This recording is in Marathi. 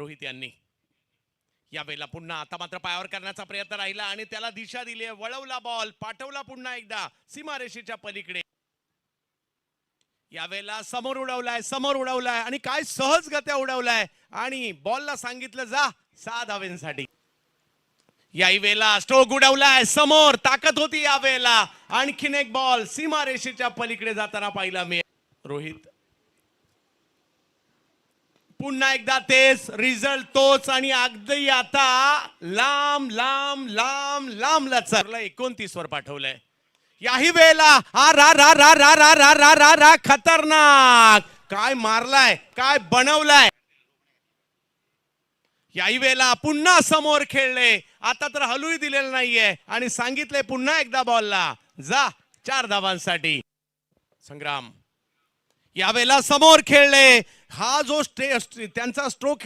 रोहित यांनी यावेळेला पुन्हा आता मात्र पायावर करण्याचा प्रयत्न राहिला आणि त्याला दिशा दिली, वळवला बॉल, पाठवला पुन्हा एकदा सीमारेषेच्या पलीकडे. यावेळेला समोर उडवलाय आणि काय सहजगत्या उडवलाय आणि बॉलला सांगितलं जा 6 धावांसाठी. याही वेळेला स्ट्रोक उडवलाय समोर, ताकद होती यावेळेला. आणखीन एक बॉल सीमारेषेच्या पलीकडे जाताना पाहिला मी. रोहित पुन्हा एकदा तेच रिझल्ट तोच आणि अगदी आता लांब लांब लांब लांब लचरला 29 वर पाठवलंय. याही वेळेला रा खतरनाक काय मारलाय, काय बनवलाय. याही वेळेला पुन्हा समोर खेळले, आता तर हलूही दिलेलं नाहीये आणि सांगितले पुन्हा एकदा बॉलला जा 4 धावांसाठी. संग्राम यावेळेला समोर खेळले, हा जो त्यांचा स्ट्रोक